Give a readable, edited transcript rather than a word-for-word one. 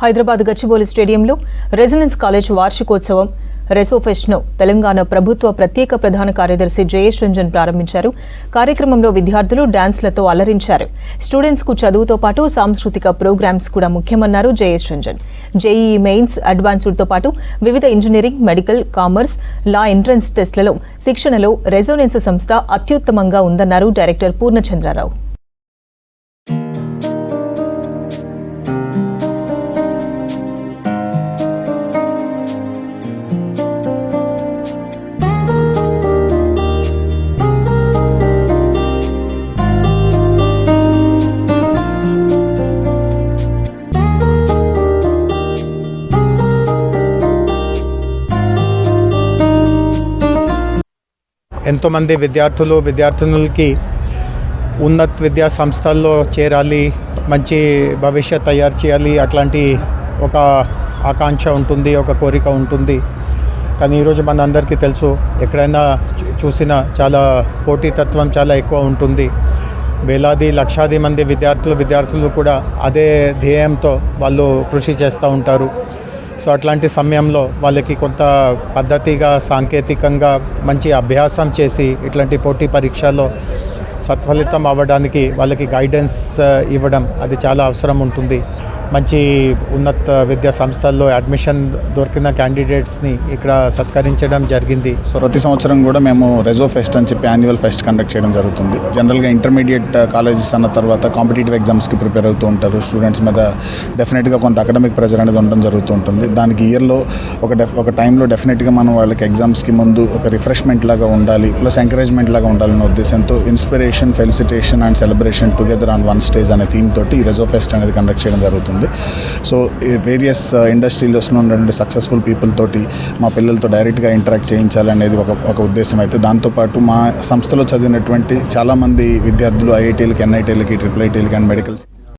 హైదరాబాద్ గచ్చిబౌలి స్టేడియంలో residence college వార్షికోత్సవం రెసోఫెస్ట్ను తెలంగాణ ప్రభుత్వ ప్రత్యేక ప్రధాన కార్యదర్శి జయేష్ రంజన్ ప్రారంభించారు. కార్యక్రమంలో విద్యార్థులు డాన్స్లతో అలరించారు. స్టూడెంట్స్ కు చదువుతో పాటు సాంస్కృతిక ప్రోగ్రామ్స్ కూడా ముఖ్యమన్నారు జయేష్ రంజన్. జేఈఈ మెయిన్స్, అడ్వాన్స్డ్తో పాటు వివిధ engineering, medical, commerce, law entrance టెస్టులలో శిక్షణలో రెసోనెన్స్ సంస్థ అత్యుత్తమంగా ఉందన్నారు డైరెక్టర్ పూర్ణచంద్రరావు. ఎంతోమంది విద్యార్థులకి ఉన్నత విద్యా సంస్థల్లో చేరాలి, మంచి భవిష్యత్ తయారు చేయాలి, అట్లాంటి ఒక ఆకాంక్ష ఉంటుంది, ఒక కోరిక ఉంటుంది. కానీ ఈరోజు మన అందరికీ తెలుసు, ఎక్కడైనా చూసినా చాలా పోటీతత్వం చాలా ఎక్కువ ఉంటుంది. వేలాది లక్షాది మంది విద్యార్థులు కూడా అదే ధ్యేయంతో వాళ్ళు కృషి చేస్తూ ఉంటారు. సో అట్లాంటి సమయంలో వాళ్ళకి కొంత పద్ధతిగా, సాంకేతికంగా మంచి అభ్యాసం చేసి ఇట్లాంటి పోటీ పరీక్షల్లో సత్ఫలితం అవ్వడానికి వాళ్ళకి గైడెన్స్ ఇవ్వడం అది చాలా అవసరం ఉంటుంది. మంచి ఉన్నత విద్యా సంస్థల్లో అడ్మిషన్ దొరికిన క్యాండిడేట్స్ని ఇక్కడ సత్కరించడం జరిగింది. సో ప్రతి సంవత్సరం కూడా మేము రెజో ఫెస్ట్ అని చెప్పి యాన్యువల్ ఫెస్ట్ కండక్ట్ చేయడం జరుగుతుంది. జనరల్గా ఇంటర్మీడియట్ కాలేజెస్ అన్న తర్వాత కాంపిటేటివ్ ఎగ్జామ్స్కి ప్రిపేర్ అవుతూ ఉంటారు. స్టూడెంట్స్ మీద డెఫినెట్గా కొంత అకాడమిక్ ప్రెజర్ అనేది ఉండడం జరుగుతూ ఉంటుంది. దానికి ఇయర్లో ఒక టైంలో డెఫినెట్గా మనం వాళ్ళకి ఎగ్జామ్స్కి ముందు ఒక రిఫ్రెష్మెంట్ లాగా ఉండాలి, ప్లస్ ఎంకరేజ్మెంట్ లాగా ఉండాలనే ఉద్దేశంతో inspiration, felicitation and celebration together on one stage అనే థీమ్ తోటి ఈ రెజో ఫెస్ట్ అనేది కండక్ట్ చేయడం జరుగుతుంది. సో వేరియస్ ఇండస్ట్రీస్లో ఉన్నటువంటి సక్సెస్ఫుల్ పీపుల్ తోటి మా పిల్లలతో డైరెక్ట్గా ఇంటరాక్ట్ చేయించాలనేది ఒక ఉద్దేశం అయితే, దాంతోపాటు మా సంస్థలో చదివినటువంటి చాలామంది విద్యార్థులు ఐఐటీలకి, ఎన్ఐటీలకి, ట్రిపుల్ ఐటీలకి అండ్ మెడికల్